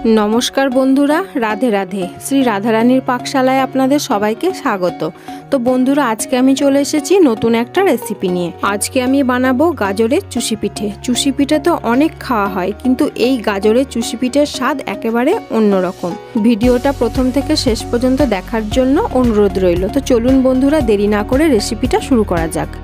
नमस्कार बंधुरा राधे राधे श्री राधारानीर पाकशालाय आपनादेर सबाइके स्वागत। तो बंधुरा आज के आमी चले एसेछि नतून एकटा रेसिपि निये। आज के आमी बानाबो गाजरेर चुषी पिठे। चुषी पिठे तो अनेक खावा हय किन्तु एई गाजरेर चुषी पिठेर स्वाद एकेबारे अन्यरकम। भिडियोटा प्रथम थेके शेष पर्यन्त देखार जोन्नो अनुरोध रइलो। तो चलुन बंधुरा देरी ना करे रेसिपिटा शुरू करा जाक।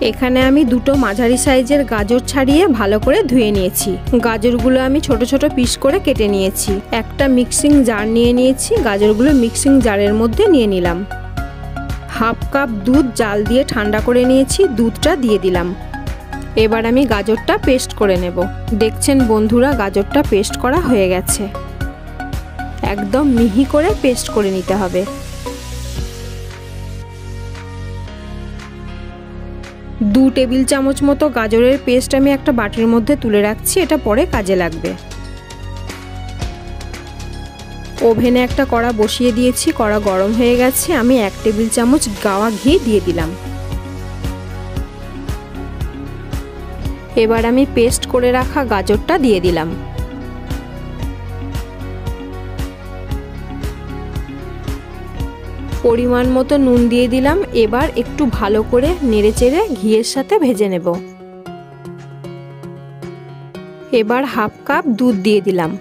एखाने आमी दुटो माझारी साइजेर गाजर छाड़िए भालो करे धुए निएछि। गाजरगुलो आमी छोटो छोटो पिस करे केटे निएछि। एकटा मिक्सिंग जार निये निएछि। गाजरगुलो मिक्सिंग जारेर मध्य निये निलाम। हाफ कप दूध जाल दिए ठंडा करे निएछि। दूधटा दिए दिलाम। एबार आमी गाजरटा पेस्ट करे नेब। देखछेन बंधुरा गाजरटा पेस्ट करा हये गेछे। एकदम मिहि करे पेस्ट करे निते हबे। 2 टेबिल चामच मतो गाजरेर पेस्ट आमी एकटा बाटिर मध्य तुले राखछि। एटा परे काजे लागबे। ओभेने एकटा कड़ा बसिए दिएछि। कड़ा गरम हये गेछे। आमी 1 टेबिल चामच गावा घी दिए दिलाम। एबार आमी पेस्ट करे राखा गाजरटा दिए दिलाम। परिमाण मतो नुन दिए दिलाम। एबार एकटू भालो करे नेड़े चेड़े घिएर साथे भेजे नेब। एबार हाफ कप दूध दिए दिलाम।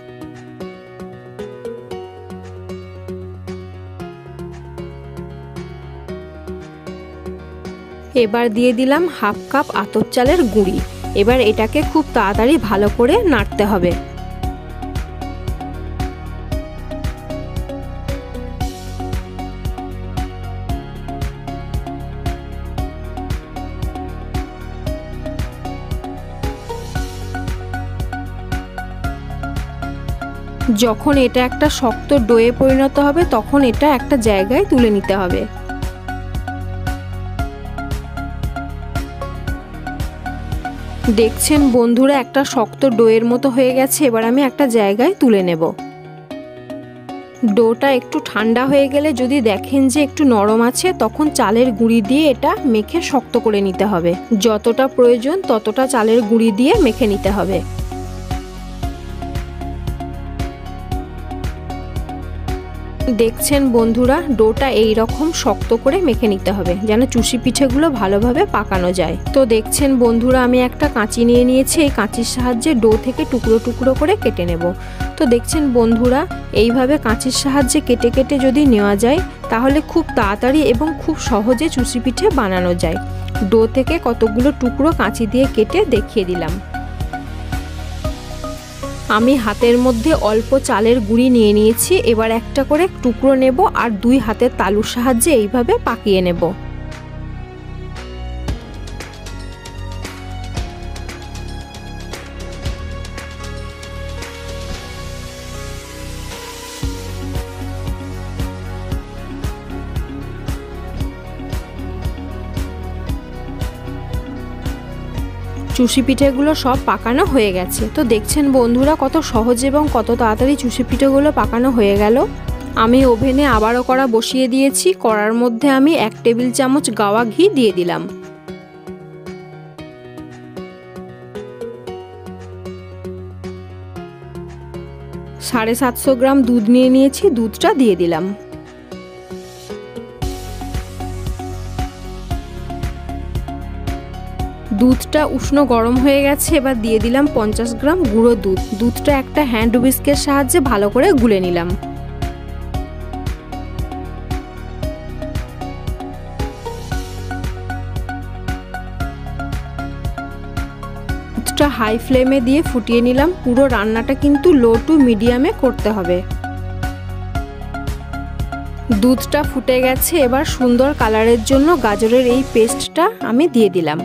एबार दिए दिलाम हाफ कप आतप चालेर गुड़ी। एबार एटाके खूब ताड़ाताड़ी भालो करे नाड़ते हबे। যখন এটা একটা শক্ত ডোয়ে পরিণত হবে তখন এটা একটা জায়গায় তুলে নিতে হবে। দেখছেন বন্ধুরা একটা শক্ত ডোয়ের মতো হয়ে গেছে। এবার আমি একটা জায়গায় তুলে নেব। ডোটা একটু ঠান্ডা হয়ে গেলে যদি দেখেন যে একটু নরম আছে তখন চালের গুঁড়ি দিয়ে এটা মেখে শক্ত করে নিতে হবে। যতটা প্রয়োজন ততটা চালের গুঁড়ি দিয়ে মেখে নিতে হবে। দেখছেন বন্ধুরা ডোটা এই রকম শক্ত করে মেখে নিতে হবে যেন চুষি পিঠেগুলো ভালোভাবে পাকানো যায়। তো দেখছেন বন্ধুরা আমি একটা কাঁচি নিয়ে নিয়েছি। এই কাঁচির সাহায্যে ডো থেকে টুকরো টুকরো করে কেটে নেব। তো দেখছেন বন্ধুরা এইভাবে কাঁচির সাহায্যে কেটে কেটে যদি নেওয়া যায় তাহলে খুব তাড়াতাড়ি এবং খুব সহজে চুষি পিঠে বানানো যায়। ডো থেকে কতগুলো টুকরো কাঁচি দিয়ে কেটে দেখিয়ে দিলাম। আমি হাতের মধ্যে অল্প চালের গুঁড়ি নিয়ে নিয়েছি। এবার একটা করে টুকরো নেব আর 2 হাতের তালুর সাহায্যে এইভাবে পাকিয়ে নেব। চুষি পিঠেগুলো সব পাকানো হয়ে গেছে। তো দেখছেন বন্ধুরা কত সহজে এবং কত তাড়াতাড়ি চুষি পিঠেগুলো পাকানো হয়ে গেল। আমি ওভেনে আবারও কড়া বসিয়ে দিয়েছি। কড়ার মধ্যে আমি 1 টেবিল চামচ গাওয়া ঘি দিয়ে দিলাম। সাড়ে 750 গ্রাম দুধ নিয়ে নিয়েছি। দুধটা দিয়ে দিলাম। দুধটা উষ্ণ গরম হয়ে গেছে। এবার দিয়ে দিলাম 50 গ্রাম গুঁড়ো দুধ। দুধটা একটা হ্যান্ড হুইস্কের সাহায্যে ভালো করে গুলে নিলাম। দুধটা হাই ফ্লেমে দিয়ে ফুটিয়ে নিলাম। পুরো রান্নাটা কিন্তু লো টু মিডিয়ামে করতে হবে। দুধটা ফুটে গেছে। এবার সুন্দর কালারের জন্য গাজরের এই পেস্টটা আমি দিয়ে দিলাম।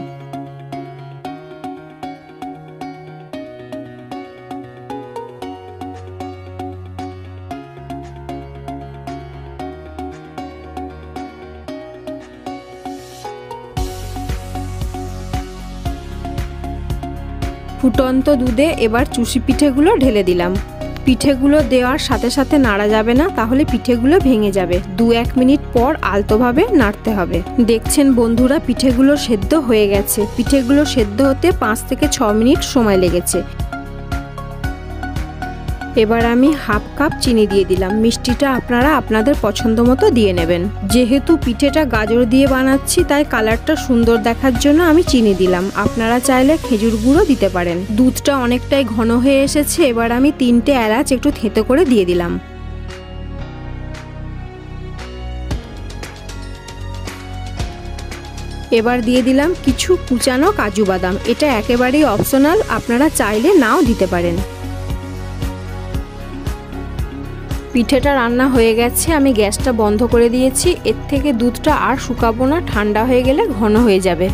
ফুটন্ত দুধে এবার চুষি পিঠেগুলো ঢেলে দিলাম। পিঠেগুলো দেওয়ার সাথে সাথে নাড়া যাবে না, তাহলে পিঠেগুলো ভেঙে যাবে। 2-1 মিনিট পর আলতোভাবে নাড়তে হবে। দেখছেন বন্ধুরা পিঠেগুলো সেদ্ধ হয়ে গেছে। পিঠেগুলো সেদ্ধ হতে 5 থেকে 6 মিনিট সময় লেগেছে। এবার আমি হাফ কাপ চিনি দিয়ে দিলাম। মিষ্টিটা আপনারা আপনাদের পছন্দ মতো দিয়ে নেবেন। যেহেতু পিঠেটা গাজর দিয়ে বানাচ্ছি তাই কালারটা সুন্দর দেখার জন্য আমি চিনি দিলাম। আপনারা চাইলে খেজুর গুঁড়ো দিতে পারেন। দুধটা অনেকটাই ঘন হয়ে এসেছে। এবার আমি 3টে এলাচ একটু থেঁতো করে দিয়ে দিলাম। এবার দিয়ে দিলাম কিছু কুচানো কাজু বাদাম। এটা একেবারেই অপশনাল, আপনারা চাইলে নাও দিতে পারেন। পিঠেটা রান্না হয়ে গেছে, আমি গ্যাসটা বন্ধ করে দিয়েছি। এর থেকে দুধটা আর শুকাবো না, ঠান্ডা হয়ে গেলে ঘন হয়ে যাবে।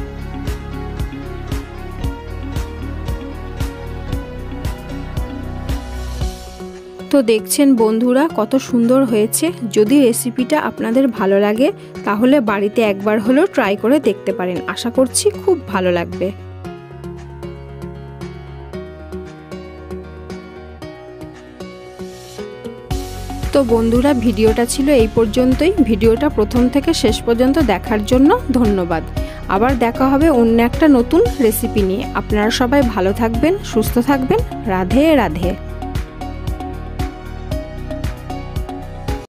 তো দেখছেন বন্ধুরা কত সুন্দর হয়েছে। যদি রেসিপিটা আপনাদের ভালো লাগে তাহলে বাড়িতে একবার হলেও ট্রাই করে দেখতে পারেন। আশা করছি খুব ভালো লাগবে। তো বন্ধুরা ভিডিওটা ছিল এই পর্যন্তই। ভিডিওটা প্রথম থেকে শেষ পর্যন্ত দেখার জন্য ধন্যবাদ। আবার দেখা হবে অন্য একটা নতুন রেসিপি নিয়ে। আপনারা সবাই ভালো থাকবেন, সুস্থ থাকবেন। রাধে রাধে।